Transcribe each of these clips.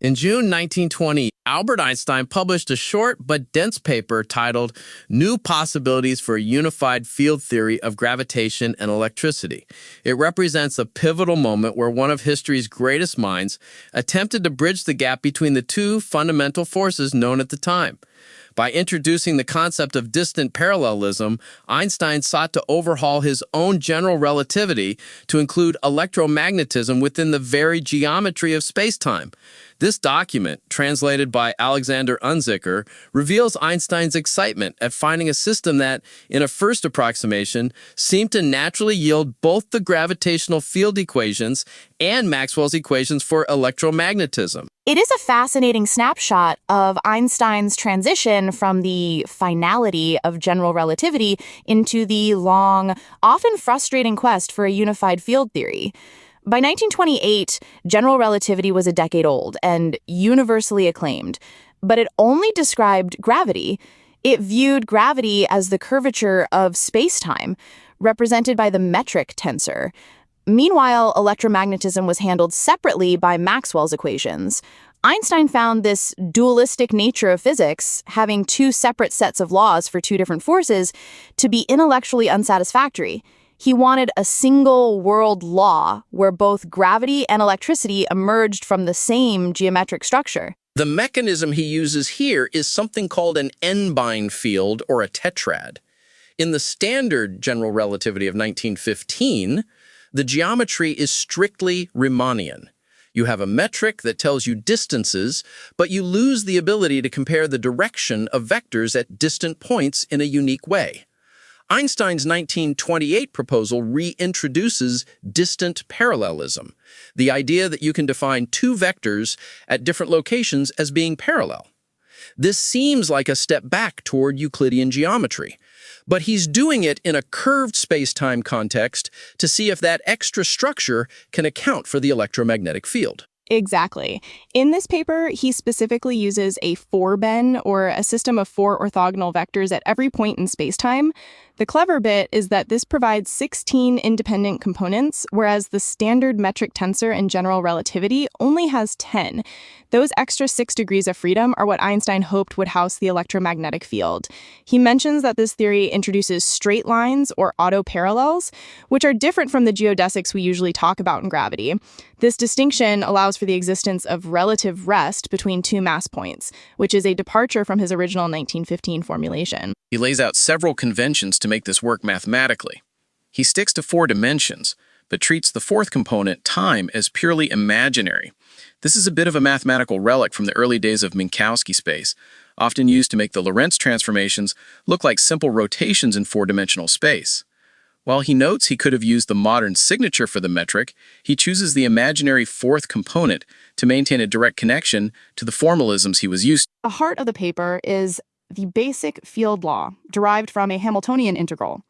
In June 1920, Albert Einstein published a short but dense paper titled New Possibilities for a Unified Field Theory of Gravitation and Electricity. It represents a pivotal moment where one of history's greatest minds attempted to bridge the gap between the two fundamental forces known at the time. By introducing the concept of distant parallelism, Einstein sought to overhaul his own general relativity to include electromagnetism within the very geometry of spacetime. This document, translated by Alexander Unzicker, reveals Einstein's excitement at finding a system that, in a first approximation, seemed to naturally yield both the gravitational field equations and Maxwell's equations for electromagnetism. It is a fascinating snapshot of Einstein's transition from the finality of general relativity into the long, often frustrating quest for a unified field theory. By 1928, general relativity was a decade old and universally acclaimed, but it only described gravity. It viewed gravity as the curvature of spacetime, represented by the metric tensor. Meanwhile, electromagnetism was handled separately by Maxwell's equations. Einstein found this dualistic nature of physics, having two separate sets of laws for two different forces, to be intellectually unsatisfactory. He wanted a single world law where both gravity and electricity emerged from the same geometric structure. The mechanism he uses here is something called an n-bind field, or a tetrad. In the standard general relativity of 1915, the geometry is strictly Riemannian. You have a metric that tells you distances, but you lose the ability to compare the direction of vectors at distant points in a unique way. Einstein's 1928 proposal reintroduces distant parallelism, the idea that you can define two vectors at different locations as being parallel. This seems like a step back toward Euclidean geometry, but he's doing it in a curved space-time context to see if that extra structure can account for the electromagnetic field. Exactly. In this paper, he specifically uses a 4-ben, or a system of 4 orthogonal vectors at every point in spacetime. The clever bit is that this provides 16 independent components, whereas the standard metric tensor in general relativity only has 10. Those extra 6 degrees of freedom are what Einstein hoped would house the electromagnetic field. He mentions that this theory introduces straight lines, or autoparallels, which are different from the geodesics we usually talk about in gravity. This distinction allows for the existence of relative rest between two mass points, which is a departure from his original 1915 formulation. He lays out several conventions to make this work mathematically. He sticks to 4 dimensions, but treats the fourth component, time, as purely imaginary. This is a bit of a mathematical relic from the early days of Minkowski space, often used to make the Lorentz transformations look like simple rotations in 4-dimensional space. While he notes he could have used the modern signature for the metric, he chooses the imaginary fourth component to maintain a direct connection to the formalisms he was used to. The heart of the paper is the basic field law, derived from a Hamiltonian integral.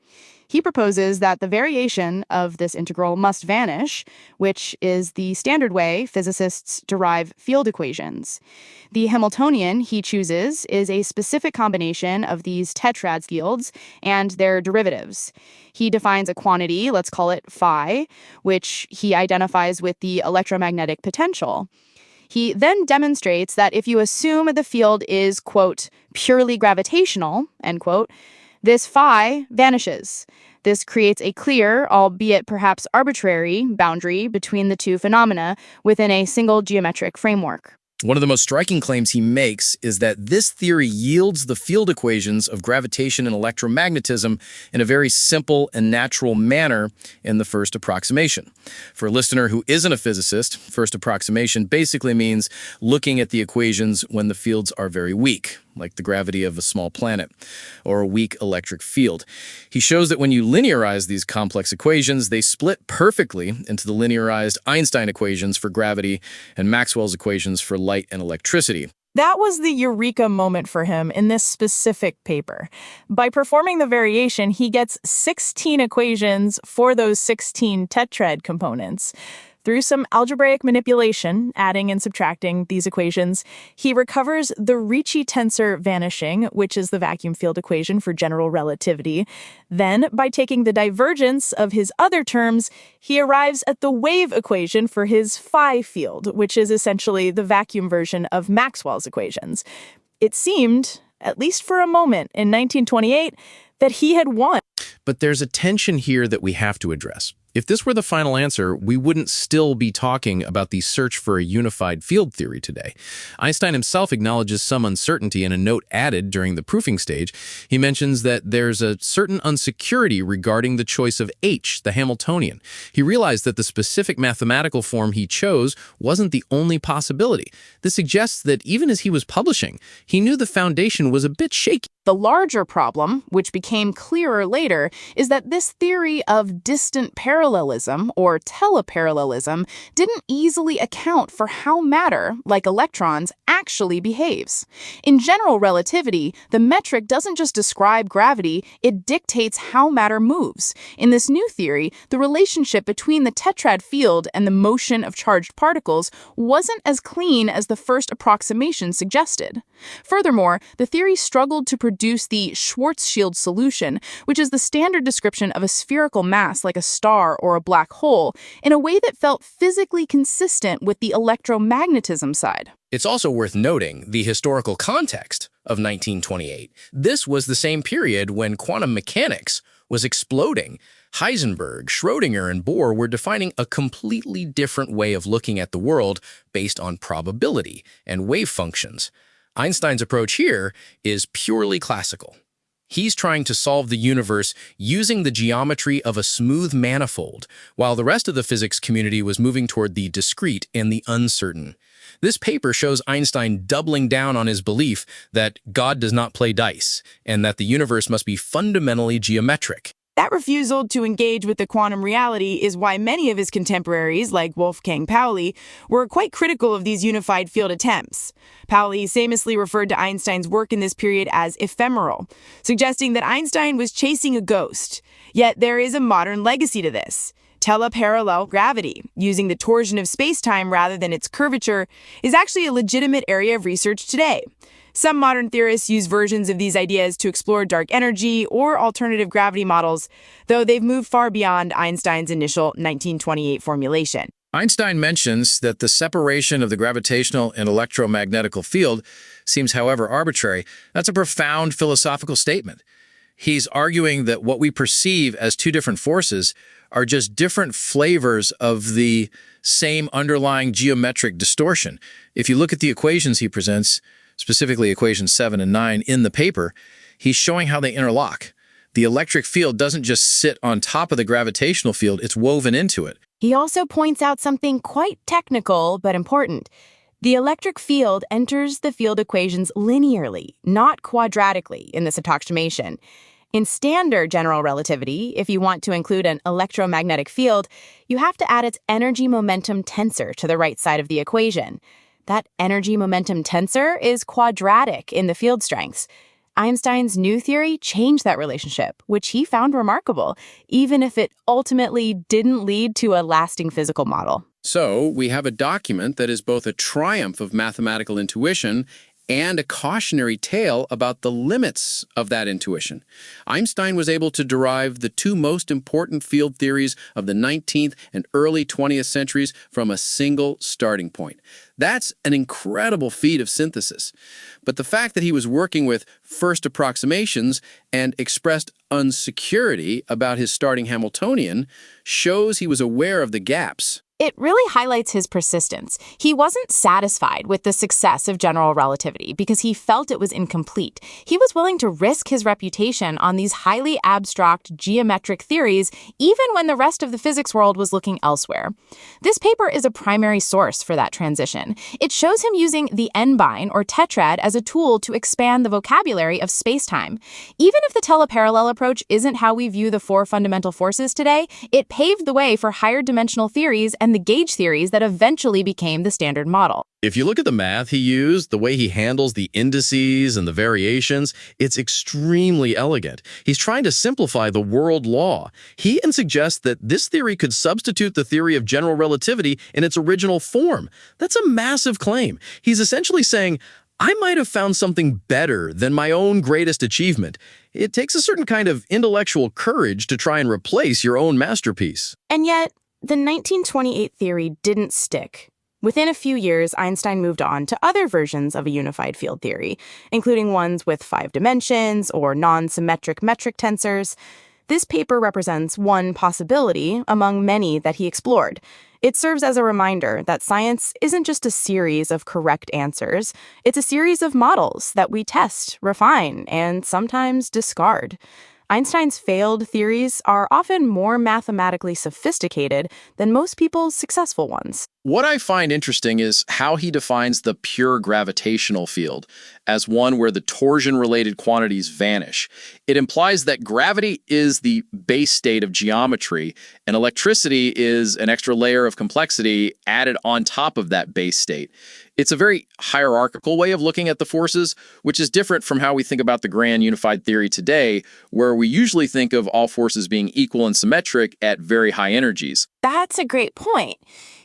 He proposes that the variation of this integral must vanish, which is the standard way physicists derive field equations. The Hamiltonian he chooses is a specific combination of these tetrad fields and their derivatives. He defines a quantity, let's call it phi, which he identifies with the electromagnetic potential. He then demonstrates that if you assume the field is, quote, purely gravitational, end quote, this phi vanishes. This creates a clear, albeit perhaps arbitrary, boundary between the two phenomena within a single geometric framework. One of the most striking claims he makes is that this theory yields the field equations of gravitation and electromagnetism in a very simple and natural manner in the first approximation. For a listener who isn't a physicist, first approximation basically means looking at the equations when the fields are very weak, like the gravity of a small planet, or a weak electric field. He shows that when you linearize these complex equations, they split perfectly into the linearized Einstein equations for gravity and Maxwell's equations for light and electricity. That was the eureka moment for him in this specific paper. By performing the variation, he gets 16 equations for those 16 tetrad components. Through some algebraic manipulation, adding and subtracting these equations, he recovers the Ricci tensor vanishing, which is the vacuum field equation for general relativity. Then, by taking the divergence of his other terms, he arrives at the wave equation for his phi field, which is essentially the vacuum version of Maxwell's equations. It seemed, at least for a moment in 1928, that he had won. But there's a tension here that we have to address. If this were the final answer, we wouldn't still be talking about the search for a unified field theory today. Einstein himself acknowledges some uncertainty in a note added during the proofing stage. He mentions that there's a certain insecurity regarding the choice of H, the Hamiltonian. He realized that the specific mathematical form he chose wasn't the only possibility. This suggests that even as he was publishing, he knew the foundation was a bit shaky. The larger problem, which became clearer later, is that this theory of distant parallelism, or teleparallelism, didn't easily account for how matter, like electrons, actually behaves. In general relativity, the metric doesn't just describe gravity, it dictates how matter moves. In this new theory, the relationship between the tetrad field and the motion of charged particles wasn't as clean as the first approximation suggested. Furthermore, the theory struggled to produce the Schwarzschild solution, which is the standard description of a spherical mass like a star or a black hole, in a way that felt physically consistent with the electromagnetism side. It's also worth noting the historical context of 1928. This was the same period when quantum mechanics was exploding. Heisenberg, Schrödinger, and Bohr were defining a completely different way of looking at the world based on probability and wave functions. Einstein's approach here is purely classical. He's trying to solve the universe using the geometry of a smooth manifold, while the rest of the physics community was moving toward the discrete and the uncertain. This paper shows Einstein doubling down on his belief that God does not play dice, and that the universe must be fundamentally geometric. That refusal to engage with the quantum reality is why many of his contemporaries, like Wolfgang Pauli, were quite critical of these unified field attempts. Pauli famously referred to Einstein's work in this period as ephemeral, suggesting that Einstein was chasing a ghost. Yet there is a modern legacy to this. Teleparallel gravity, using the torsion of space-time rather than its curvature, is actually a legitimate area of research today. Some modern theorists use versions of these ideas to explore dark energy or alternative gravity models, though they've moved far beyond Einstein's initial 1928 formulation. Einstein mentions that the separation of the gravitational and electromagnetical field seems, however, arbitrary. That's a profound philosophical statement. He's arguing that what we perceive as two different forces are just different flavors of the same underlying geometric distortion. If you look at the equations he presents, specifically equations 7 and 9 in the paper, he's showing how they interlock. The electric field doesn't just sit on top of the gravitational field, it's woven into it. He also points out something quite technical but important. The electric field enters the field equations linearly, not quadratically, in this approximation. In standard general relativity, if you want to include an electromagnetic field, you have to add its energy-momentum tensor to the right side of the equation. That energy-momentum tensor is quadratic in the field strengths. Einstein's new theory changed that relationship, which he found remarkable, even if it ultimately didn't lead to a lasting physical model. So we have a document that is both a triumph of mathematical intuition and a cautionary tale about the limits of that intuition. Einstein was able to derive the two most important field theories of the 19th and early 20th centuries from a single starting point. That's an incredible feat of synthesis. But the fact that he was working with first approximations and expressed insecurity about his starting Hamiltonian shows he was aware of the gaps. It really highlights his persistence. He wasn't satisfied with the success of general relativity because he felt it was incomplete. He was willing to risk his reputation on these highly abstract geometric theories, even when the rest of the physics world was looking elsewhere. This paper is a primary source for that transition. It shows him using the n-bine, or tetrad, as a tool to expand the vocabulary of spacetime. Even if the teleparallel approach isn't how we view the four fundamental forces today, it paved the way for higher dimensional theories and and the gauge theories that eventually became the standard model. If you look at the math he used, the way he handles the indices and the variations, it's extremely elegant. He's trying to simplify the world law. He even suggests that this theory could substitute the theory of general relativity in its original form. That's a massive claim. He's essentially saying, I might have found something better than my own greatest achievement. It takes a certain kind of intellectual courage to try and replace your own masterpiece. And yet, the 1928 theory didn't stick. Within a few years, Einstein moved on to other versions of a unified field theory, including ones with 5 dimensions or non-symmetric metric tensors. This paper represents one possibility among many that he explored. It serves as a reminder that science isn't just a series of correct answers. It's a series of models that we test, refine, and sometimes discard. Einstein's failed theories are often more mathematically sophisticated than most people's successful ones. What I find interesting is how he defines the pure gravitational field as one where the torsion-related quantities vanish. It implies that gravity is the base state of geometry, and electricity is an extra layer of complexity added on top of that base state. It's a very hierarchical way of looking at the forces, which is different from how we think about the grand unified theory today, where we usually think of all forces being equal and symmetric at very high energies. That's a great point.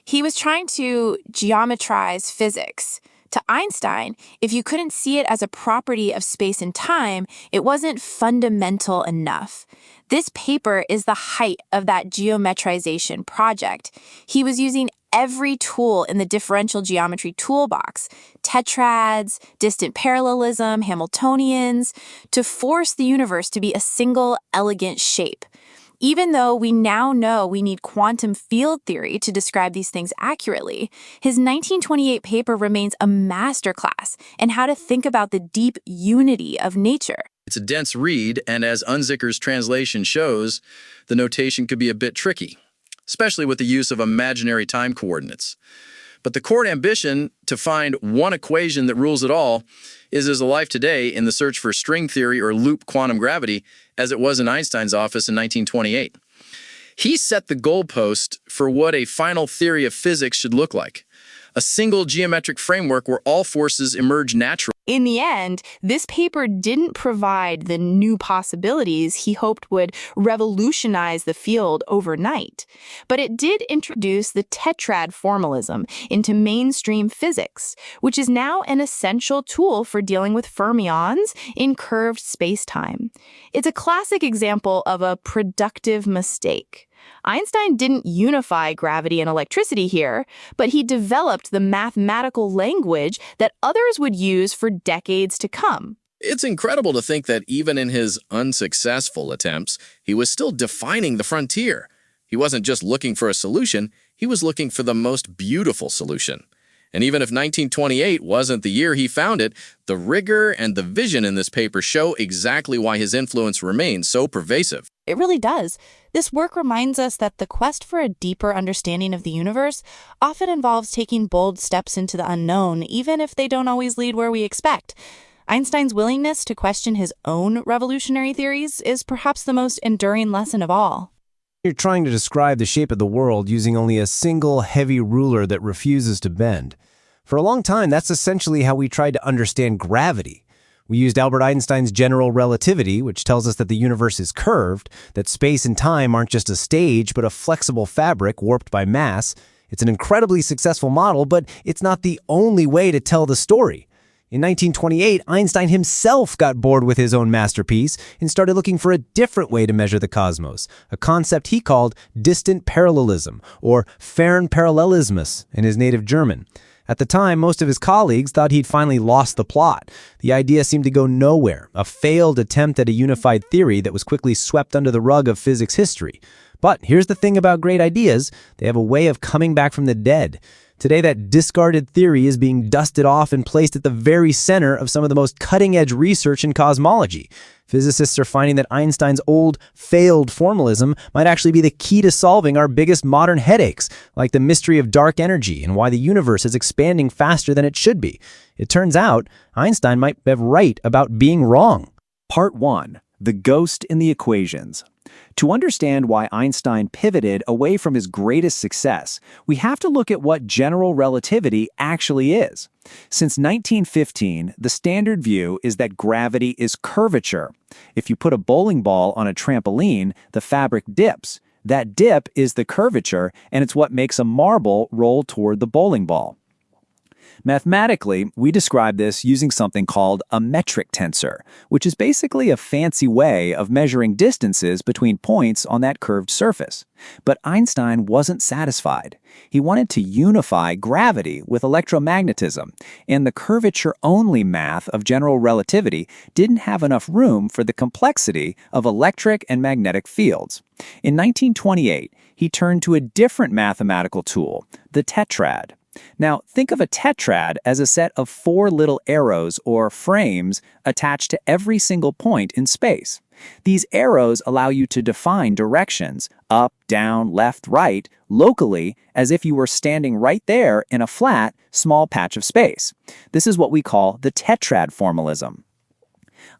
He was trying to geometrize physics. To Einstein, if you couldn't see it as a property of space and time, it wasn't fundamental enough. This paper is the height of that geometrization project. He was using every tool in the differential geometry toolbox, tetrads, distant parallelism, Hamiltonians, to force the universe to be a single elegant shape. Even though we now know we need quantum field theory to describe these things accurately, his 1928 paper remains a masterclass in how to think about the deep unity of nature. It's a dense read, and as Unzicker's translation shows, the notation could be a bit tricky, especially with the use of imaginary time coordinates. But the core ambition to find one equation that rules it all is as alive today in the search for string theory or loop quantum gravity as it was in Einstein's office in 1928. He set the goalpost for what a final theory of physics should look like, a single geometric framework where all forces emerge naturally. In the end, this paper didn't provide the new possibilities he hoped would revolutionize the field overnight, but it did introduce the tetrad formalism into mainstream physics, which is now an essential tool for dealing with fermions in curved spacetime. It's a classic example of a productive mistake. Einstein didn't unify gravity and electricity here, but he developed the mathematical language that others would use for decades to come. It's incredible to think that even in his unsuccessful attempts, he was still defining the frontier. He wasn't just looking for a solution, he was looking for the most beautiful solution. And even if 1928 wasn't the year he found it, the rigor and the vision in this paper show exactly why his influence remains so pervasive. It really does. This work reminds us that the quest for a deeper understanding of the universe often involves taking bold steps into the unknown, even if they don't always lead where we expect. Einstein's willingness to question his own revolutionary theories is perhaps the most enduring lesson of all. You're trying to describe the shape of the world using only a single heavy ruler that refuses to bend. For a long time, that's essentially how we tried to understand gravity. We used Albert Einstein's general relativity, which tells us that the universe is curved, that space and time aren't just a stage, but a flexible fabric warped by mass. It's an incredibly successful model, but it's not the only way to tell the story. In 1928, Einstein himself got bored with his own masterpiece and started looking for a different way to measure the cosmos, a concept he called distant parallelism, or Fernparallelismus in his native German. At the time, most of his colleagues thought he'd finally lost the plot. The idea seemed to go nowhere, a failed attempt at a unified theory that was quickly swept under the rug of physics history. But here's the thing about great ideas, they have a way of coming back from the dead. Today, that discarded theory is being dusted off and placed at the very center of some of the most cutting-edge research in cosmology. Physicists are finding that Einstein's old, failed formalism might actually be the key to solving our biggest modern headaches, like the mystery of dark energy and why the universe is expanding faster than it should be. It turns out, Einstein might be right about being wrong. Part 1. The Ghost in the Equations. To understand why Einstein pivoted away from his greatest success, we have to look at what general relativity actually is. Since 1915, the standard view is that gravity is curvature. If you put a bowling ball on a trampoline, the fabric dips. That dip is the curvature, and it's what makes a marble roll toward the bowling ball. Mathematically, we describe this using something called a metric tensor, which is basically a fancy way of measuring distances between points on that curved surface. But Einstein wasn't satisfied. He wanted to unify gravity with electromagnetism, and the curvature-only math of general relativity didn't have enough room for the complexity of electric and magnetic fields. In 1928, he turned to a different mathematical tool, the tetrad. Now, think of a tetrad as a set of 4 little arrows or frames attached to every single point in space. These arrows allow you to define directions, up, down, left, right, locally, as if you were standing right there in a flat, small patch of space. This is what we call the tetrad formalism.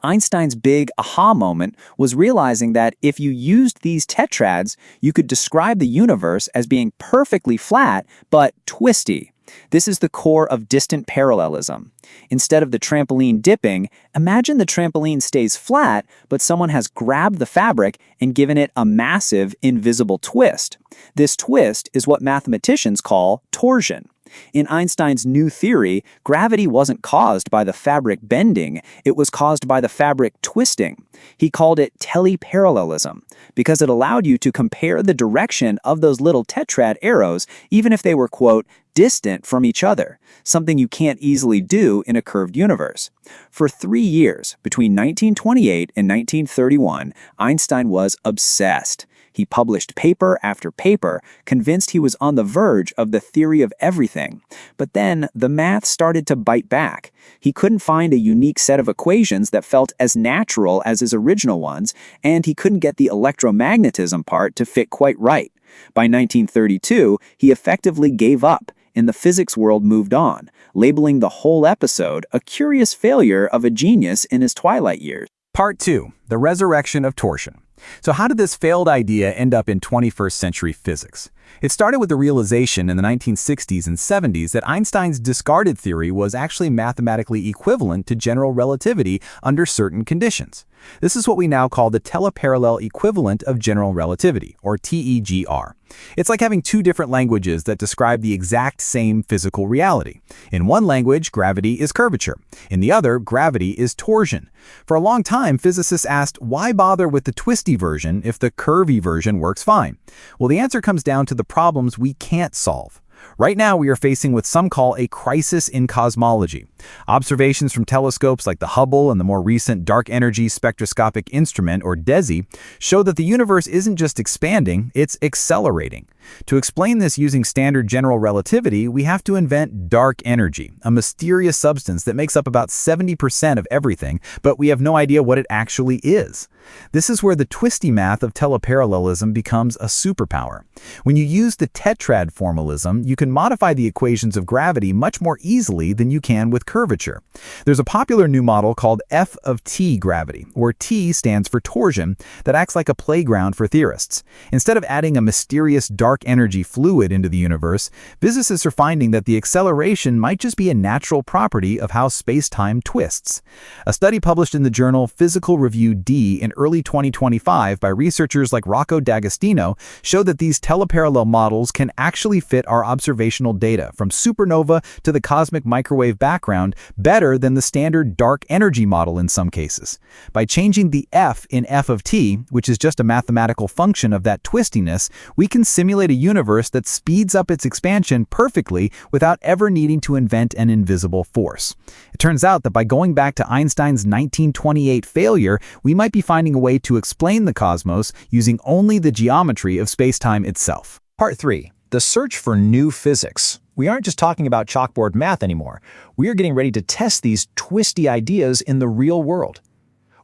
Einstein's big aha moment was realizing that if you used these tetrads, you could describe the universe as being perfectly flat, but twisty. This is the core of distant parallelism. Instead of the trampoline dipping, imagine the trampoline stays flat, but someone has grabbed the fabric and given it a massive, invisible twist. This twist is what mathematicians call torsion. In Einstein's new theory, gravity wasn't caused by the fabric bending, it was caused by the fabric twisting. He called it teleparallelism, because it allowed you to compare the direction of those little tetrad arrows, even if they were, quote, distant from each other, something you can't easily do in a curved universe. For 3 years, between 1928 and 1931, Einstein was obsessed. He published paper after paper, convinced he was on the verge of the theory of everything. But then the math started to bite back. He couldn't find a unique set of equations that felt as natural as his original ones, and he couldn't get the electromagnetism part to fit quite right. By 1932, he effectively gave up, and the physics world moved on, labeling the whole episode a curious failure of a genius in his twilight years. Part 2. The Resurrection of Torsion. So how did this failed idea end up in 21st century physics? It started with the realization in the 1960s and 70s that Einstein's discarded theory was actually mathematically equivalent to general relativity under certain conditions. This is what we now call the teleparallel equivalent of general relativity, or TEGR. It's like having 2 different languages that describe the exact same physical reality. In one language, gravity is curvature. In the other, gravity is torsion. For a long time, physicists asked, why bother with the twisty version if the curvy version works fine? Well, the answer comes down to the problems we can't solve. Right now, we are facing what some call a crisis in cosmology. Observations from telescopes like the Hubble and the more recent Dark Energy Spectroscopic Instrument, or DESI, show that the universe isn't just expanding, it's accelerating. To explain this using standard general relativity, we have to invent dark energy, a mysterious substance that makes up about 70% of everything, but we have no idea what it actually is. This is where the twisty math of teleparallelism becomes a superpower. When you use the tetrad formalism, you can modify the equations of gravity much more easily than you can with curvature. There's a popular new model called F of T gravity, where T stands for torsion, that acts like a playground for theorists. Instead of adding a mysterious dark energy fluid into the universe, physicists are finding that the acceleration might just be a natural property of how space-time twists. A study published in the journal Physical Review D in early 2025 by researchers like Rocco D'Agostino showed that these teleparallel models can actually fit our observational data from supernova to the cosmic microwave background better than the standard dark energy model in some cases. By changing the F in F of T, which is just a mathematical function of that twistiness, we can simulate a universe that speeds up its expansion perfectly without ever needing to invent an invisible force. It turns out that by going back to Einstein's 1928 failure, we might be finding a way to explain the cosmos using only the geometry of spacetime itself. Part 3. The search for new physics. We aren't just talking about chalkboard math anymore. We are getting ready to test these twisty ideas in the real world.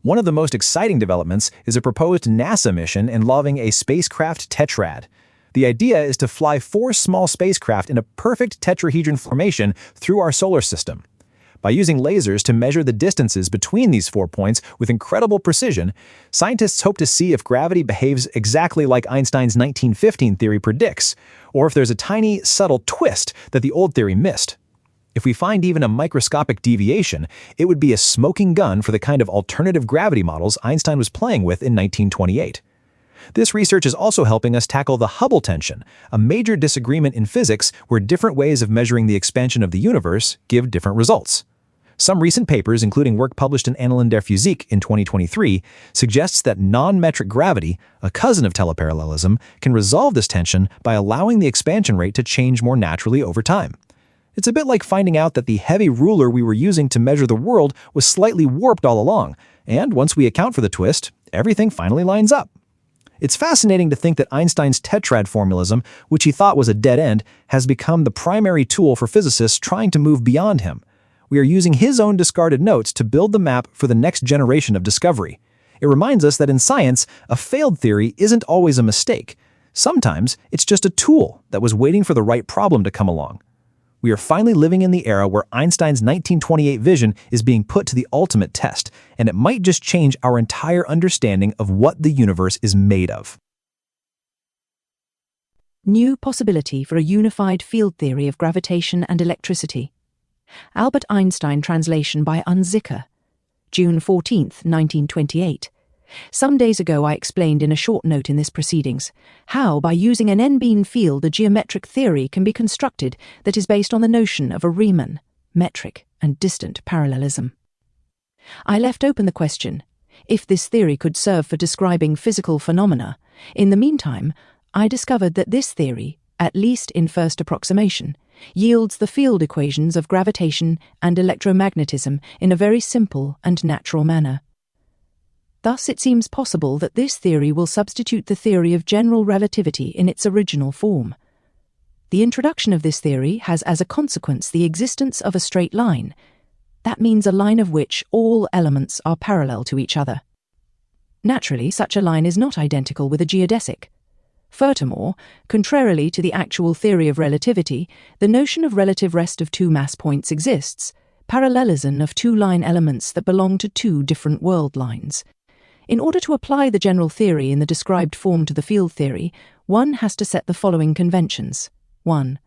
One of the most exciting developments is a proposed NASA mission involving a spacecraft tetrad. The idea is to fly 4 small spacecraft in a perfect tetrahedron formation through our solar system. By using lasers to measure the distances between these 4 points with incredible precision, scientists hope to see if gravity behaves exactly like Einstein's 1915 theory predicts, or if there's a tiny, subtle twist that the old theory missed. If we find even a microscopic deviation, it would be a smoking gun for the kind of alternative gravity models Einstein was playing with in 1928. This research is also helping us tackle the Hubble tension, a major disagreement in physics where different ways of measuring the expansion of the universe give different results. Some recent papers, including work published in Annalen der Physik in 2023, suggests that non-metric gravity, a cousin of teleparallelism, can resolve this tension by allowing the expansion rate to change more naturally over time. It's a bit like finding out that the heavy ruler we were using to measure the world was slightly warped all along, and once we account for the twist, everything finally lines up. It's fascinating to think that Einstein's tetrad formalism, which he thought was a dead end, has become the primary tool for physicists trying to move beyond him. We are using his own discarded notes to build the map for the next generation of discovery. It reminds us that in science, a failed theory isn't always a mistake. Sometimes it's just a tool that was waiting for the right problem to come along. We are finally living in the era where Einstein's 1928 vision is being put to the ultimate test, and it might just change our entire understanding of what the universe is made of. New possibility for a unified field theory of gravitation and electricity. Albert Einstein translation by Unzicker, June 14, 1928. Some days ago I explained in a short note in this proceedings how by using an n-beam field a geometric theory can be constructed that is based on the notion of a Riemann, metric, and distant parallelism. I left open the question, if this theory could serve for describing physical phenomena. In the meantime, I discovered that this theory, at least in first approximation, yields the field equations of gravitation and electromagnetism in a very simple and natural manner. Thus it seems possible that this theory will substitute the theory of general relativity in its original form. The introduction of this theory has as a consequence the existence of a straight line. That means a line of which all elements are parallel to each other. Naturally, such a line is not identical with a geodesic. Furthermore, contrarily to the actual theory of relativity, the notion of relative rest of two mass points exists, parallelism of two line elements that belong to two different world lines. In order to apply the general theory in the described form to the field theory, one has to set the following conventions. 1.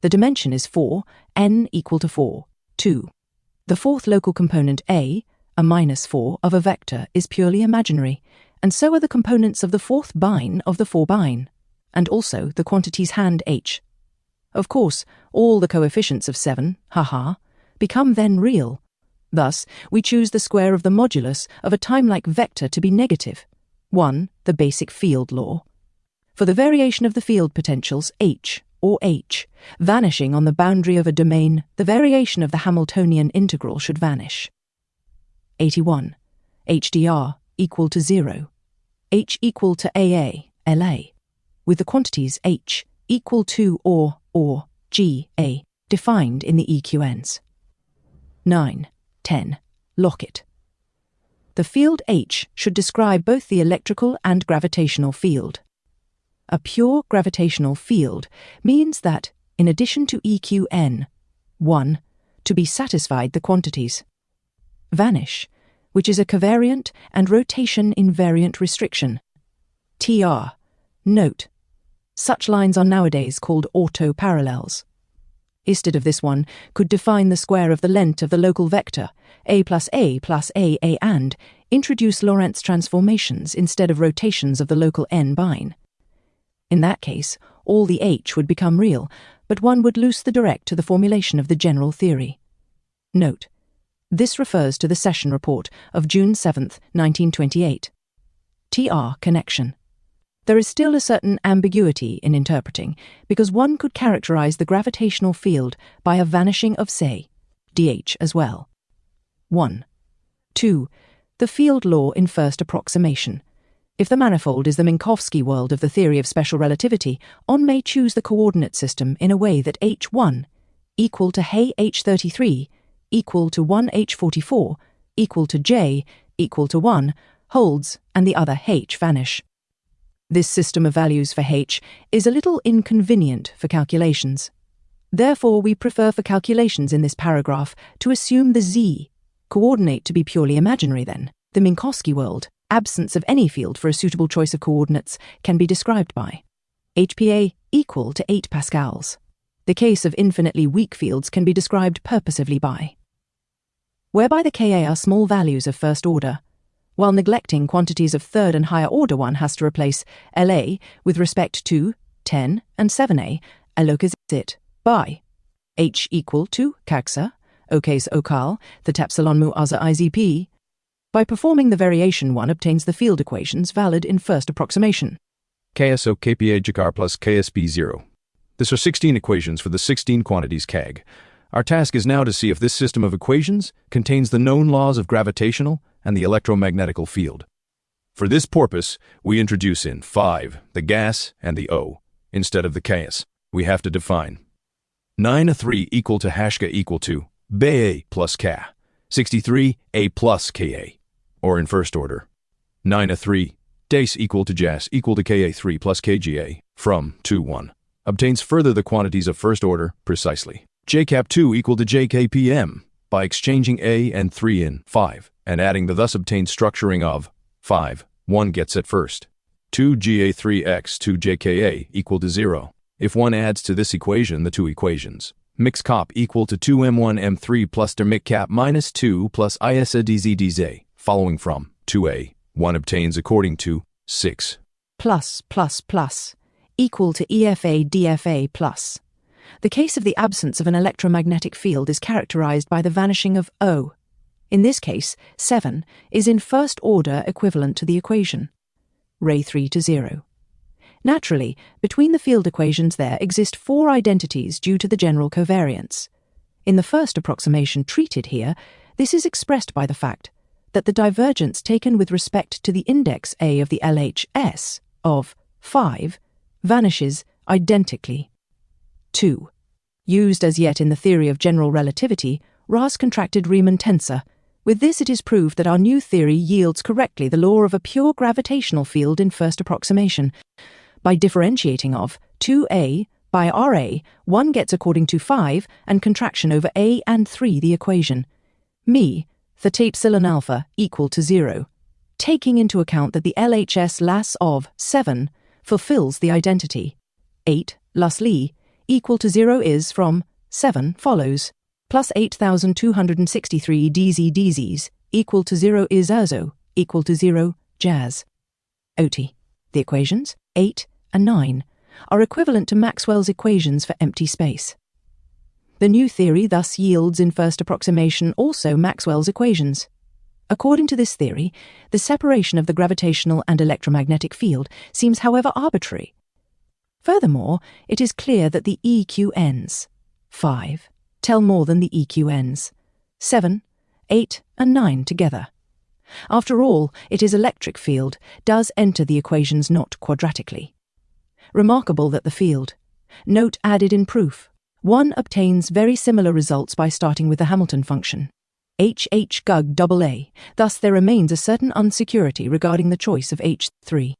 The dimension is 4, n equal to 4. 2. The fourth local component a -4 of a vector is purely imaginary, and so are the components of the fourth bine of the 4-bine, and also the quantities hand h. Of course, all the coefficients of 7, become then real. Thus, we choose the square of the modulus of a timelike vector to be negative. 1. The basic field law. For the variation of the field potentials h, or h, vanishing on the boundary of a domain, the variation of the Hamiltonian integral should vanish. 81. HDR equal to 0. H equal to AA, LA, with the quantities h equal to or GA defined in the EQNs. 9. 10. Lock it. The field H should describe both the electrical and gravitational field. A pure gravitational field means that, in addition to EQN, 1. To be satisfied the quantities. Vanish, which is a covariant and rotation invariant restriction. TR. Note. Such lines are nowadays called autoparallels. Instead of this one could define the square of the length of the local vector, a plus a plus a, and introduce Lorentz transformations instead of rotations of the local n-bine. In that case, all the h would become real, but one would lose the direct to the formulation of the general theory. Note. This refers to the session report of June 7, 1928. TR connection. There is still a certain ambiguity in interpreting, because one could characterize the gravitational field by a vanishing of, say, dH as well. 1. 2. The field law in first approximation. If the manifold is the Minkowski world of the theory of special relativity, one may choose the coordinate system in a way that h1 equal to h33 equal to 1h44 equal to j equal to 1 holds and the other h vanish. This system of values for h is a little inconvenient for calculations. Therefore, we prefer for calculations in this paragraph to assume the z coordinate to be purely imaginary then. The Minkowski world, absence of any field for a suitable choice of coordinates, can be described by HPA equal to 8 pascals. The case of infinitely weak fields can be described purposively by whereby the Ka are small values of first order, while neglecting quantities of third and higher order. One has to replace La with respect to 10 and 7a, allocates it by H equal to Kaksa, Okes Okal, the Tapsilon Mu Aza IZP. By performing the variation, one obtains the field equations valid in first approximation. KSO KPA Jakar plus KSB0. This are 16 equations for the 16 quantities KAG. Our task is now to see if this system of equations contains the known laws of gravitational and the electromagnetical field. For this purpose, we introduce in 5 the gas and the O instead of the Ks. We have to define 9a3 equal to hashka equal to Ba plus Ka, 63a plus Ka, or in first order 9a3 dace equal to jas equal to Ka3 plus Kga from 2-1 obtains further the quantities of first order precisely. Jcap2 equal to Jkpm by exchanging A and 3 in 5 and adding the thus obtained structuring of 5, 1 gets at first. 2Ga3x 2Jka equal to 0. If one adds to this equation the two equations, mixcop equal to 2m1m3 plus dermicap minus 2 plus isa dz following from 2a, one obtains according to 6 plus equal to EFA DFA plus. The case of the absence of an electromagnetic field is characterized by the vanishing of O. In this case, 7 is in first order equivalent to the equation, Ra 3 to 0. Naturally, between the field equations there exist 4 identities due to the general covariance. In the first approximation treated here, this is expressed by the fact that the divergence taken with respect to the index A of the LHS of 5 vanishes identically. 2. Used as yet in the theory of general relativity, Ross contracted Riemann tensor. With this it is proved that our new theory yields correctly the law of a pure gravitational field in first approximation. By differentiating of 2a by Ra, one gets according to 5 and contraction over a and 3 the equation mi, theta epsilon alpha equal to 0, taking into account that the LHS Lass of 7 fulfills the identity. 8 Lass Li equal to 0 is from 7 follows, plus 8,263 dz's equal to 0 is Urzo equal to 0 jazz. OT. The equations 8 and 9 are equivalent to Maxwell's equations for empty space. The new theory thus yields in first approximation also Maxwell's equations. According to this theory, the separation of the gravitational and electromagnetic field seems however arbitrary. Furthermore, it is clear that the EQNs 5 tell more than the EQNs 7, 8 and 9 together. After all, it is electric field does enter the equations not quadratically. Remarkable that the field. Note added in proof. One obtains very similar results by starting with the Hamilton function. HH gug AA, thus there remains a certain unsecurity regarding the choice of H3.